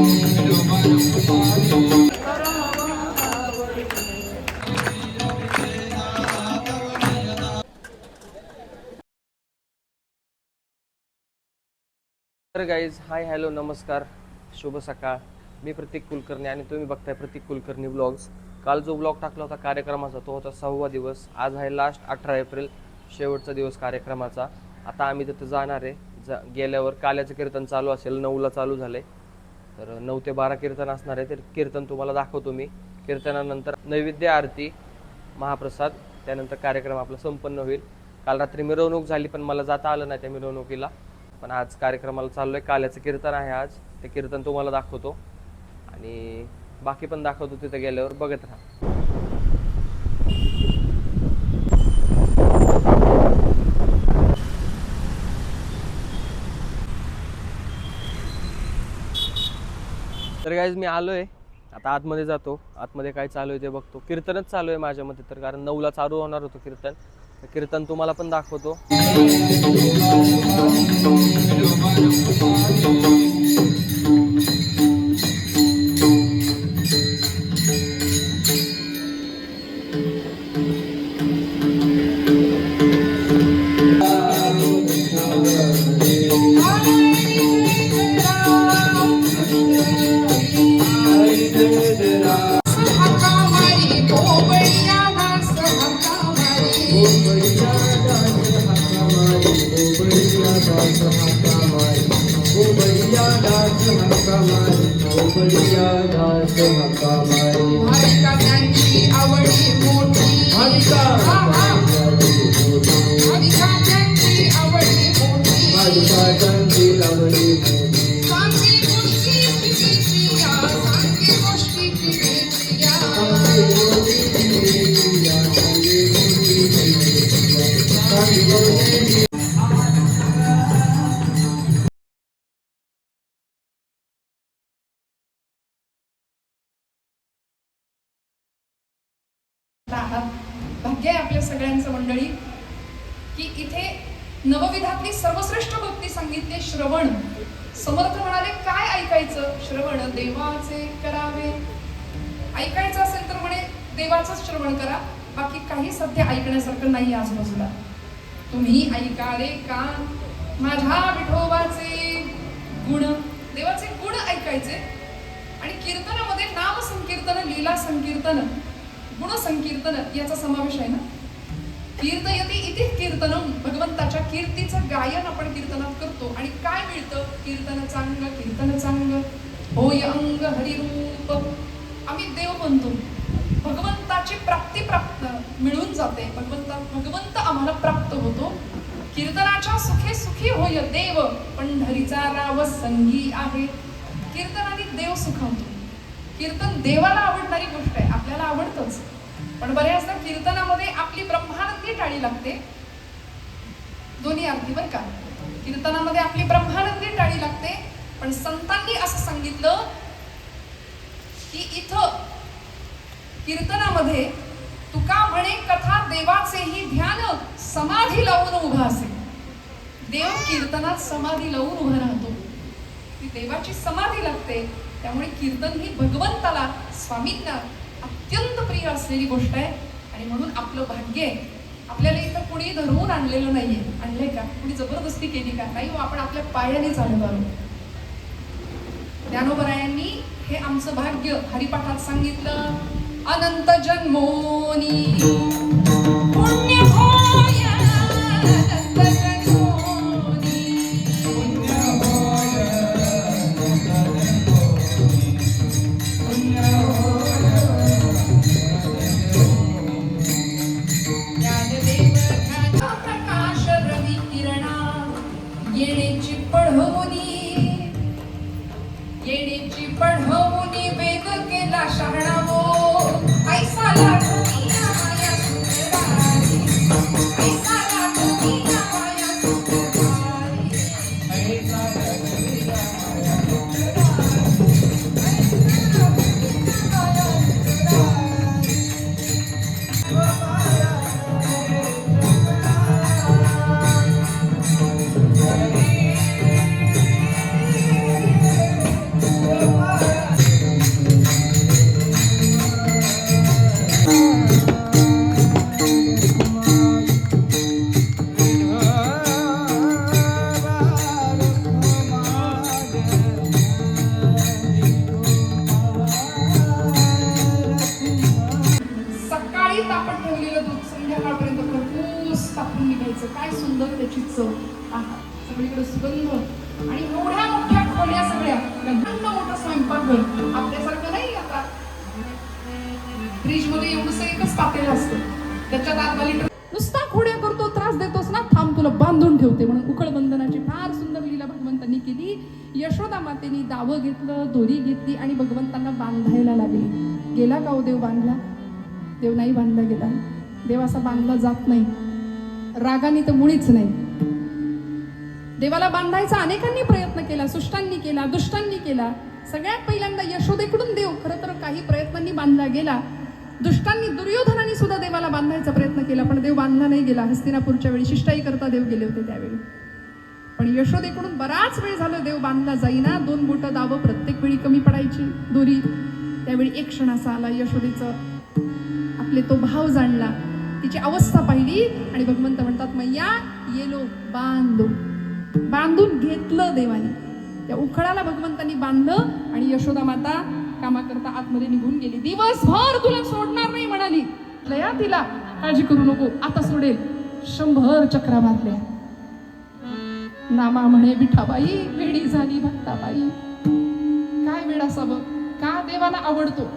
तर guys, hi hello नमस्कार, शुभ सकाळ. मी प्रतीक कुलकर्णी आणि तुम्ही बघताय प्रतीक कुलकर्णी ब्लॉग्स. काल जो ब्लॉग टाकला होता कार्यक्रमाचा तो होता 6वा दिवस. आज आहे लास्ट 18 एप्रिल, शेवटचा दिवस कार्यक्रमाचा. आता आम्ही तिथं जाणार आहे. गेल्यावर काल्याचं कीर्तन चालू असेल, 9ला चालू झालंय. तर 9 ते 12 कीर्तन असणार आहे. तर कीर्तन तुम्हाला दाखवतो मी. कीर्तनानंतर नैवेद्य आरती, महाप्रसाद, त्यानंतर कार्यक्रम आपला संपन्न होईल. काल रात्री मिरवणूक झाली पण मला जाता आलं नाही त्या मिरवणुकीला. पण आज कार्यक्रमाला चाललोय. काल्याचं कीर्तन आहे आज. ते कीर्तन तुम्हाला दाखवतो आणि बाकी पण दाखवतो तिथे गेल्यावर. बघत राहा. तर गाईज, मी आलोय आता. आतमध्ये जातो. आतमध्ये काय चालू आहे ते बघतो. कीर्तनच चालू आहे माझ्या मते तर, कारण 9ला चालू होणार होतं कीर्तन. कीर्तन तुम्हाला पण दाखवतो. भाग्य आहे आपल्या सगळ्यांचं मंडळी की इथे नवविधातली सर्वश्रेष्ठ भक्ती सांगितली. श्रवण. समर्थ म्हणाले काय ऐकायचं? श्रवण देवाचे करावे. ऐकायचं असेल तर म्हणे देवाचंच श्रवण करा, बाकी काही सध्या ऐकण्यासारखं नाही आजूबाजूला. तुम्ही ऐका रे कान माझ्या विठोबाचे गुण. देवाचे गुण ऐकायचे. आणि कीर्तनामध्ये नाम संकीर्तन, लीला संकीर्तन, गुण संकीर्तन याचा समावेश आहे ना. कीर्तयति इति कीर्तनम. भगवंताच्या कीर्तीचं गायन आपण कीर्तनात करतो. आणि काय मिळतं? कीर्तन चांग, कीर्तन चांग, होय अंग हरिरूप. आम्ही देव म्हणतो. भगवंताची प्राप्ती मिळून जाते. भगवंत आम्हाला प्राप्त होतो. कीर्तनाच्या सुखे सुखी होय देव, पंढरीचा राव संगी आहे. कीर्तनाने देव सुखावतो. कीर्तन देवाला आवडणारी गोष्ट आहे. आपल्याला आवडतंच, पण बऱ्याचदा कीर्तनामध्ये आपली ब्रह्मानंदी टाळी लागते. दोन्ही अर्थी बरं का. कीर्तनामध्ये आपली ब्रह्मानंदी टाळी लागते. पण संतांनी असं सांगितलं की इथं कीर्तनामध्ये तुका म्हणे कथा देवाचेही ध्यान, समाधी लावून उभा असे. देव कीर्तनात समाधी लावून उभा राहतो. ती देवाची समाधी लागते. त्यामुळे कीर्तन ही भगवंताला, स्वामींना अत्यंत प्रिय असलेली गोष्ट आहे. आणि म्हणून आपलं भाग्य आहे. आपल्याला इथं कुणी धरून आणलेलं नाहीये. आणलंय का? कुणी जबरदस्ती केली का? नाही. आपण आपल्या पायाने चालत आलो. ज्ञानोबरायांनी हे आमचं भाग्य हरिपाठात सांगितलं. अनंत जन्मोनी पुण्य होय, अनंत जन्मोनी पुण्य होय, पुण्य होय. ज्ञानदेव ध्यान प्रकाश रवी किरणा, येणेची पढवुनी, येणेची पढवुनी वेद केला शहाणावो. ऐसा लागुनी माया सुंदरारी, ऐसा लागुनी माया सुंदरारी, ऐसा लागुनी माया सुंदरारी. चव. आहा, सगळीकडे सुगंध आणि एवढ्या मोठ्या खोल्या सगळ्या, प्रचंड मोठं स्वयंपाकघर. आपल्यासारखं नाही आता फ्रीज मध्ये एवढंसं एकच पातेल असतं, त्याच्यात अर्धा लिटर. नुसता खोड्या करतो, त्रास देतोस ना, थांब तुला बांधून ठेवते. म्हणून उकळबंधनाची फार सुंदर लीला भगवंतांनी केली. यशोदा मातेनी दावं घेतलं, दोरी घेतली आणि भगवंतांना बांधायला लागली. गेला का हो देव बांधला? देव नाही बांधला गेला. देव असा बांधला जात नाही, रागाने तर मुळीच नाही. देवाला बांधायचा अनेकांनी प्रयत्न केला, सुष्टांनी केला, दुष्टांनी केला. सगळ्यात पहिल्यांदा यशोदेकडून देव खरं तर काही प्रयत्नांनी बांधला गेला. दुष्टांनी, दुर्योधनाने सुद्धा देवाला बांधायचा प्रयत्न केला, पण देव बांधला नाही गेला. हस्तिनापूरच्या वेळी शिष्टाई करता देव गेले होते त्यावेळी. पण यशोदेकडून बराच वेळ झालं देव बांधला जाईना. 2 बोटं दावं प्रत्येक वेळी कमी पडायची दोरी. त्यावेळी एक क्षण असा आला, यशोदेचं आपले तो भाव जाणला, तिची अवस्था पाहिली आणि भगवंत म्हणतात, मैया येलो बांधो. बांधून घेतलं देवाने. त्या उखळाला भगवंतांनी बांधलं आणि यशोदा माता कामाकरता आतमध्ये निघून गेली. दिवसभर तुला सोडणार नाही म्हणाली. लया तिला, काळजी करू नको, आता सोडेल. 100 चक्रा मारल्या. नामा म्हणे विठाबाई, वेडी झाली भक्ताबाई. काय वेळ असावं, का देवाला आवडतो.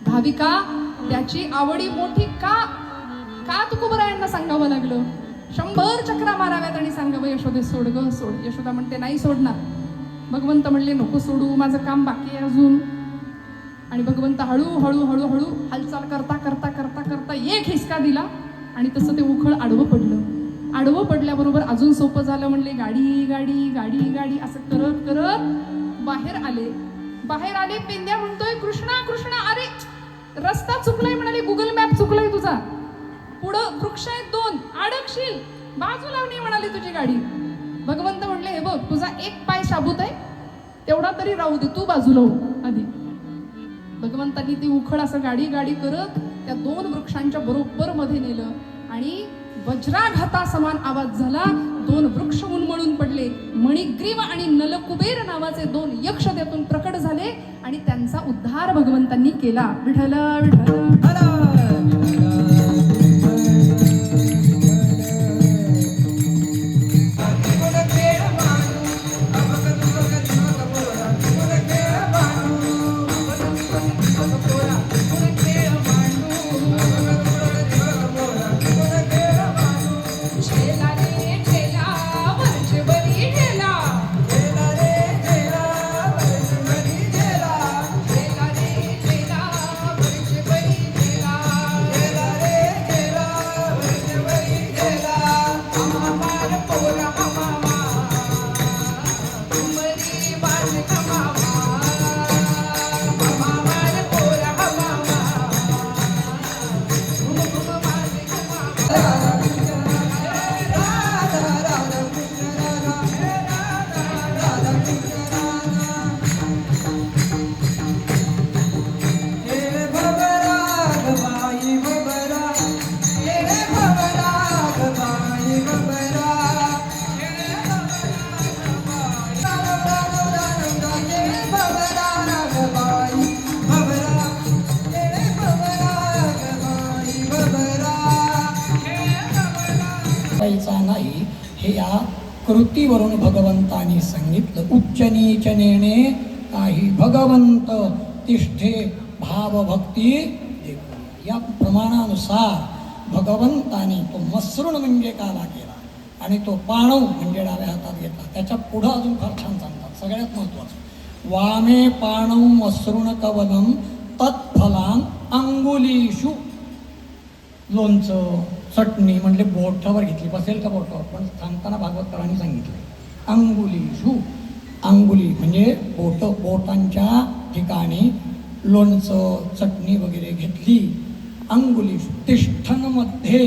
भाविका त्याची आवडी मोठी का का तुकोबरायांना सांगावं लागलं. 100 चक्रा माराव्यात आणि सांगावं यशोदे सोड ग सोड. यशोदा म्हणते नाही सोडणार. भगवंत म्हणले नको सोडू, माझं काम बाकी आहे अजून. आणि भगवंत हळूहळू हळूहळू हालचाल करता करता करता करता एक हिसका दिला आणि तसं ते उखळ आडवं पडलं. आडवं पडल्याबरोबर अजून सोपं झालं. म्हणले गाडी गाडी गाडी गाडी असं करत करत बाहेर आले. बाहेर आले, पेंद्या म्हणतोय कृष्णा कृष्णा, अरे रस्ता चुकलाय. म्हणाले गुगल मॅप चुकलाय तुझा, पुढं वृक्ष आहेत 2, अडकशील, बाजू लावणी म्हणाली तुझी गाडी. भगवंत म्हणले हे बघ, तुझा एक पाय शाबूत आहे, तेवढा तरी राहू दे, तू बाजू लावू आधी. भगवंतांनी ती उखळ असं गाडी गाडी करत त्या 2 वृक्षांच्या बरोबर मध्ये नेलं आणि वज्राघाता समान आवाज झाला. 2 वृक्ष उन्मळून पडले. मणिग्रीव आणि नलकुबेर नावाचे 2 यक्ष त्यातून प्रकट झाले आणि त्यांचा उद्धार भगवंतांनी केला. विठ्ठल विठ्ठल. नाही हे या कृतीवरून भगवंतानी सांगितलं. उच्च नीच नेणे काही भगवंत तिष्ठे भावभक्ती देखो. या प्रमाणानुसार भगवंतानी तो मसृण म्हणजे काला केला आणि तो पाणव म्हणजे डाव्या हातात घेतला. त्याच्या पुढं अजून फार छान सांगतात. सगळ्यात महत्वाचं, वामे पाणव मसृण कवलम तत्फलान अंगुलीषु. लोणचं चटणी म्हणजे बोटावर घेतली, बसेल का बोटावर, पण सांगताना भागवतकरांनी सांगितले अंगुलीषु. अंगुली म्हणजे बोटांच्या ठिकाणी लोणचं चटणी वगैरे घेतली. अंगुलीषु तिष्ठनमध्ये.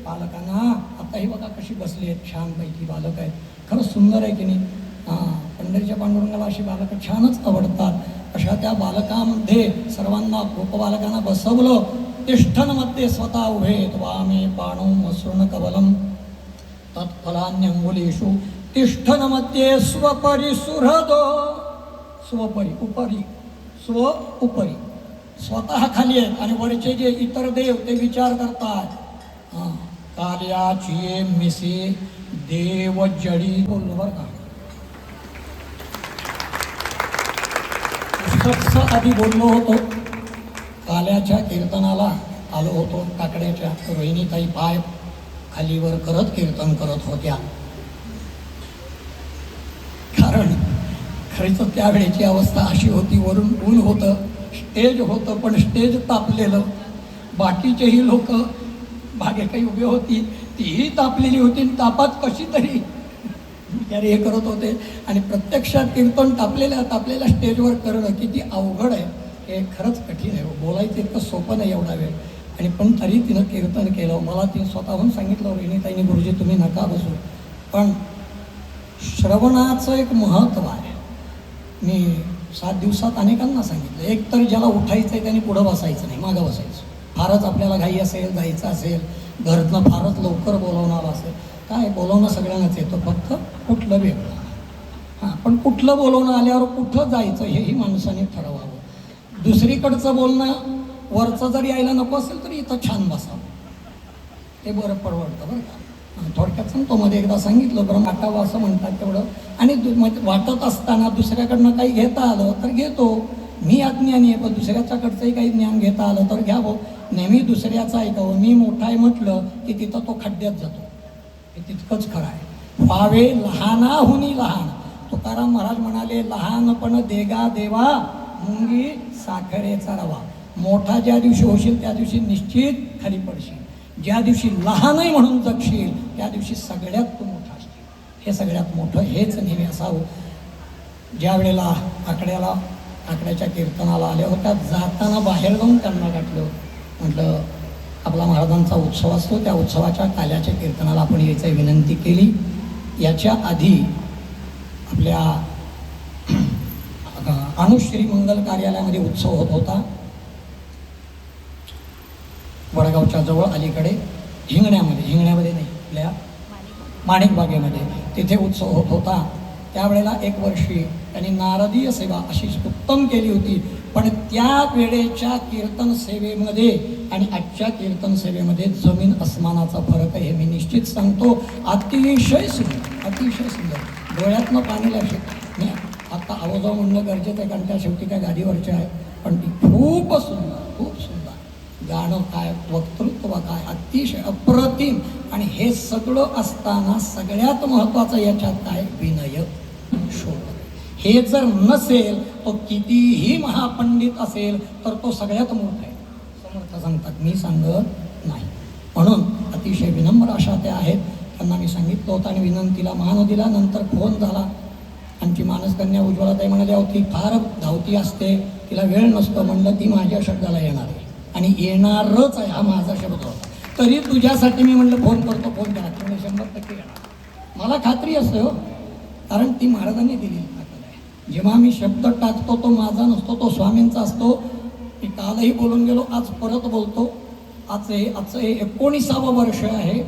बालकांना आता ही बघा कशी बसली आहेत, छानपैकी बालक आहेत, खरंच सुंदर आहे की नाही. पंढरीच्या पांडुरंगाला अशी बालकं छानच आवडतात. अशा त्या बालकामध्ये सर्वांना गोपबालकांना बसवलं. तिष्ठनमध्ये स्वतः उभे. वामे पाणौ मसृण कवलम तत्फलान्यंगुलीषु तिष्ठनमध्ये स्वपरी सुहृदो. स्वपरी उपरी, स्व उपरी, स्वतः खाली आहेत आणि वरचे जे इतर देव ते विचार करतात. काल्याची मिसे देव जडी बोललो बरं का. पुस्तकचं आधी बोललो होतो. काल्याच्या कीर्तनाला आलो होतो. काकड्याच्या रोहिणीताई पाय खालीवर करत कीर्तन करत होत्या. कारण खरीच त्यावेळेची अवस्था अशी होती, वरून ऊन होतं, स्टेज होतं, पण स्टेज तापलेलं. बाकीचेही लोक मागे काही उभे होती, तीही तापलेली होती. आणि तापात कशी तरी बिचारे हे करत होते. आणि प्रत्यक्षात कीर्तन तापलेल्या स्टेजवर करणं किती अवघड आहे, हे खरंच कठीण आहे. बोलायचं इतकं सोपं नाही एवढा वेळ. आणि पण तरी तिनं कीर्तन केलं. मला तिने स्वतःहून सांगितलं, रोहिणीताईंनी, गुरुजी तुम्ही नका बसू, पण श्रवणाचं एक महत्त्व आहे. मी 7 दिवसात अनेकांना सांगितलं, एक तर ज्याला उठायचं आहे त्याने पुढं बसायचं नाही, मागं बसायचं. फारच आपल्याला घाई असेल, जायचं असेल, घरातनं फारच लवकर बोलवणार असेल, काय बोलवणं सगळ्यांनाच येतं, फक्त कुठलं वेगळं. हां, पण कुठलं बोलवणं आल्यावर कुठं जायचं हेही माणसाने ठरवावं. दुसरीकडचं बोलणं वरचं जर यायला नको असेल तरी इथं छान बसावं, ते बरं परवडतं बरं का. थोडक्यात सांगतो, मध्ये एकदा सांगितलं, बरं वाटावं असं म्हणतात तेवढं. आणि वाटत असताना दुसऱ्याकडनं काही घेता आलं तर घेतो. मी अज्ञानी आहे, पण दुसऱ्याच्याकडचंही काही ज्ञान घेता आलं तर घ्यावं. नेहमी दुसऱ्याचं ऐकावं. मी मोठा आहे म्हटलं की तिथं तो खड्ड्यात जातो, हे तितकंच खरं आहे. व्हावे लहानाहुनी लहान. तुकाराम महाराज म्हणाले, लहानपण देगा देवा मुंगी साखरेचा रवा. मोठा ज्या दिवशी होशील त्या दिवशी निश्चित खाली पडशील. ज्या दिवशी लहान आहे म्हणून जगशील त्या दिवशी सगळ्यात तू मोठा असशील. हे सगळ्यात मोठं हेच नेहमी असावं. ज्या वेळेला आकड्याच्या कीर्तनाला आल्या होत्या, जाताना बाहेर जाऊन त्यांना गाठलं. म्हटलं आपला महाराजांचा उत्सव असतो, त्या उत्सवाच्या काल्याच्या कीर्तनाला आपण यायची विनंती केली. याच्या आधी आपल्या अनुश्री मंगल कार्यालयामध्ये उत्सव होत होता, वडगावच्या जवळ अलीकडे हिंगण्यामध्ये नाही, आपल्या माणिकबागेमध्ये. तिथे उत्सव होत होता. त्यावेळेला 1 वर्षी त्यांनी नारदीय सेवा अशी उत्तम केली होती. पण त्या वेळेच्या कीर्तन सेवेमध्ये आणि आजच्या कीर्तन सेवेमध्ये जमीन अस्मानाचा फरक आहे, हे मी निश्चित सांगतो. अतिशय सुंदर, अतिशय सुंदर. डोळ्यातनं पाणी लागेल. मी आता आवाजाव म्हणणं गरजेचं आहे, कारण त्या शेवटी काय गादीवरच्या आहे, पण ती खूप सुंदर, खूप सुंदर. गाणं काय, वक्तृत्व काय, अतिशय अप्रतिम. आणि हे सगळं असताना सगळ्यात महत्त्वाचं याच्यात काय, विनय शोध. हे जर नसेल तो कितीही महापंडित असेल तर तो सगळ्यात मोठा आहे. समर्थ सांगतात, मी सांगत नाही. म्हणून अतिशय विनम्र अशा त्या आहेत. त्यांना मी सांगितलं होतं आणि विनंतीला मान दिला. नंतर फोन झाला. आमची मानसकन्या उज्ज्वलाताई म्हणाली, अहो ती फार धावती असते, तिला वेळ नसतो. म्हणलं ती माझ्या शब्दाला येणार आहे आणि येणारच आहे, हा माझा शब्द होता. तरी तुझ्यासाठी मी म्हणलं फोन करतो, फोन करा, तुम्ही 100% येणार. मला खात्री असते हो, कारण ती महाराजांनी दिलेली ताकद आहे. जेव्हा मी शब्द टाकतो तो माझा नसतो, तो स्वामींचा असतो. मी कालही बोलून गेलो, आज परत बोलतो. आजचं हे 19वं वर्ष आहे.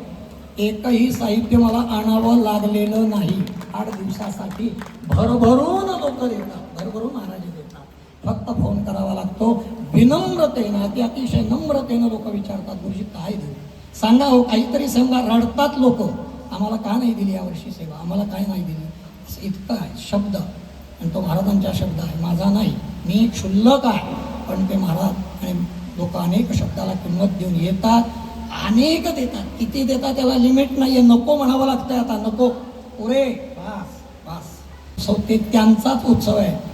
एकही साहित्य मला आणावं लागलेलं नाही. 8 दिवसासाठी भरभरून लोक देतात, भरभरून महाराज देतात. फक्त फोन करावा लागतो विनम्रतेनं. ते अतिशय नम्रतेनं लोक विचारतात, गुरुजी काय देऊ, सांगा हो, काहीतरी सांगा. रडतात लोक, आम्हाला का नाही दिली यावर्षी सेवा, आम्हाला काय नाही दिली. असं इतकं आहे शब्द. आणि तो महाराजांचा शब्द आहे, माझा नाही. मी क्षुल्लक आहे, पण ते महाराज आणि लोक अनेक शब्दाला किंमत देऊन येतात, अनेक देतात. किती देतात त्याला लिमिट नाही आहे. नको म्हणावं लागतंय आता, नको, पुरे, बस बस. ते त्यांचाच उत्सव आहे.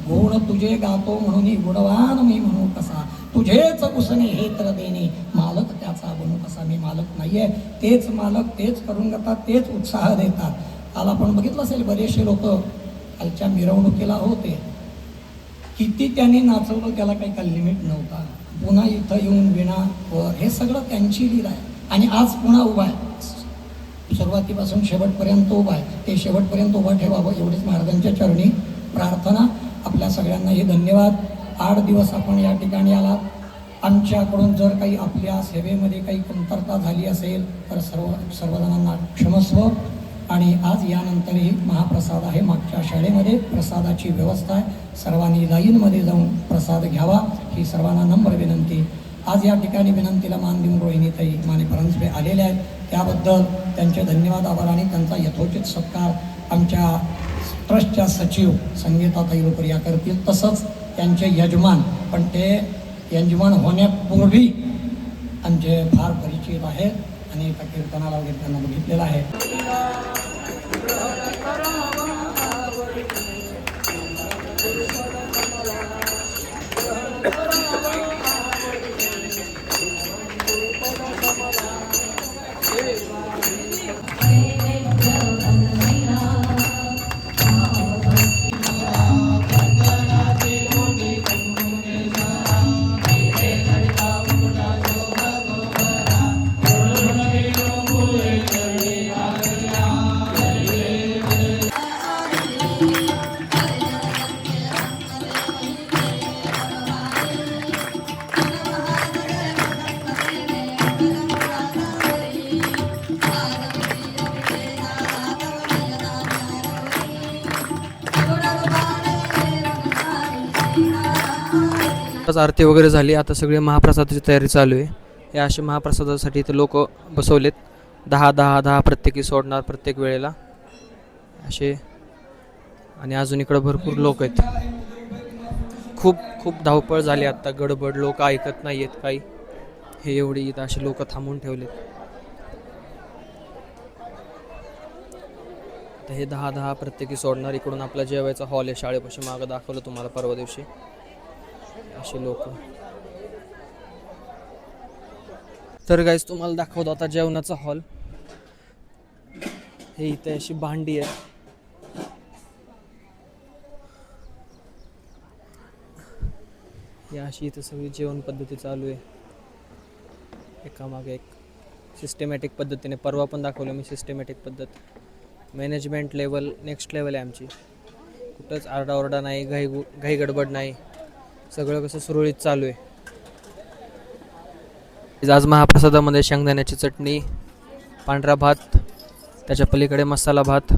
गुण तुझे गातो म्हणून गुणवान मी म्हणू कसा, तुझेच उसने हे तर देणे, मालक त्याचा बनू कसा. मी मालक नाही आहे, तेच मालक, तेच करून जातात, तेच उत्साह देतात. काल आपण बघितलं असेल, बरेचसे लोक कालच्या मिरवणुकीला होते. किती त्यांनी नाचवलं, त्याला काही काल लिमिट नव्हता. पुन्हा इथं येऊन विणा वर, हे सगळं त्यांची लीला आहे. आणि आज पुन्हा उभा आहे, सुरुवातीपासून शेवटपर्यंत उभा आहे. ते शेवटपर्यंत उभा ठेवावं एवढीच महाराजांच्या चरणी प्रार्थना. आपल्या सगळ्यांनाही धन्यवाद. 8 दिवस आपण या ठिकाणी आलात. आमच्याकडून जर काही आपल्या सेवेमध्ये काही कमतरता झाली असेल तर सर्वजणांना क्षमस्व. आणि आज यानंतरही महाप्रसाद आहे. मागच्या शाळेमध्ये प्रसादाची व्यवस्था आहे. सर्वांनी लाईनमध्ये जाऊन प्रसाद घ्यावा, ही सर्वांना नम्र विनंती. आज या ठिकाणी विनंतीला मान देऊन रोहिणीताई माने परांजपे आलेल्या आहेत. त्याबद्दल त्यांचे धन्यवाद आभार आणि त्यांचा यथोचित सत्कार आमच्या ट्रस्टच्या सचिव संगीताताई लोकर या करतील. तसंच त्यांचे यजमान, पण ते यजमान होण्यापूर्वी आमचे फार परिचित आहेत आणि त्या कीर्तनाला वगैरे त्यांना बघितलेलं आहे. आरती वगैरे झाली. आता सगळे महाप्रसादाची तयारी चालू आहे. हे असे महाप्रसादासाठी इथे लोक बसवलेत. 10 प्रत्येकी सोडणार प्रत्येक वेळेला असे. आणि अजून इकडं भरपूर लोक आहेत. खूप धावपळ झाली आत्ता. गडबड, लोक ऐकत नाही आहेत काही. हे एवढी इथं असे लोक थांबून ठेवलेत. तर हे 10 प्रत्येकी सोडणार. इकडून आपला जेवायचा हॉल आहे शाळेपाशी, मागं दाखवलं तुम्हाला परवा दिवशी. असे लोक. तर गाईस तुम्हाला दाखवतो आता जेवणाचा हॉल. हे इथे अशी भांडी आहे. या अशी इथे सगळी जेवण पद्धती चालू आहे, एकामागे एक सिस्टमॅटिक पद्धतीने. परवा पण दाखवलं मी सिस्टमॅटिक पद्धत. मॅनेजमेंट लेवल नेक्स्ट लेवल आहे आमची. कुठंच आरडाओरडा नाही, घाई गडबड नाही. सगळं कसं सुरळीत चालू आहे. आज महाप्रसादामध्ये शेंगदाण्याची चटणी, पांढरा भात, त्याच्या पलीकडे मसाला भात.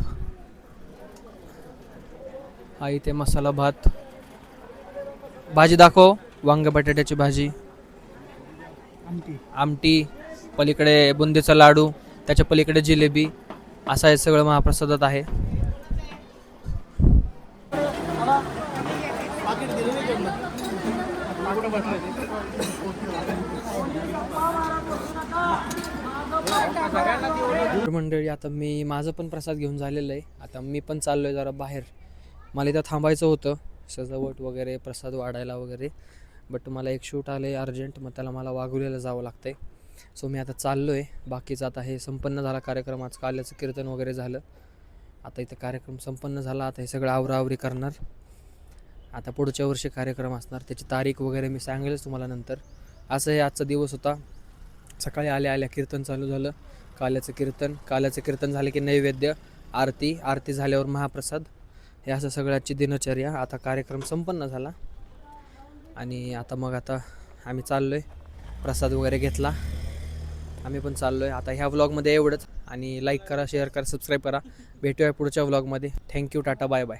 हा इथे मसाला भात. भाजी दाखव. वांग बटाट्याची भाजी, आमटी, पलीकडे बुंदीचा लाडू, त्याच्या पलीकडे जिलेबी. असं हे सगळं महाप्रसादात आहे. मंडळी, आता मी माझं पण प्रसाद घेऊन झालेलं आहे. आता मी पण चाललोय जरा बाहेर. मला इथं थांबायचं होतं सजावट वगैरे, प्रसाद वाढायला वगैरे, बट मला एक शूट आलं आहे अर्जंट. मग त्याला मला वाघुल्याला जावं लागतं आहे. सो मी आता चाललो आहे. बाकीचं आता हे संपन्न झाला कार्यक्रम. आज काल्याचं कीर्तन वगैरे झालं. आता इथं कार्यक्रम संपन्न झाला. आता हे सगळं आवराआवरी करणार. आता पुढच्या वर्षी कार्यक्रम असणार, त्याची तारीख वगैरे मी सांगेलच तुम्हाला नंतर. असं हे आजचा दिवस होता. सकाळी आल्या कीर्तन चालू झालं, काल्याचं कीर्तन झालं की नैवेद्य, आरती झाल्यावर महाप्रसाद. हे असं सगळ्याची दिनचर्या. आता कार्यक्रम संपन्न झाला आणि आता आम्ही चाललो आहे. प्रसाद वगैरे घेतला, आम्ही पण चाललो आहे. आता ह्या व्लॉगमध्ये एवढंच. आणि लाईक करा, शेअर करा, सबस्क्राईब करा. भेटूया पुढच्या व्लॉगमध्ये. Thank you, tata, bye bye.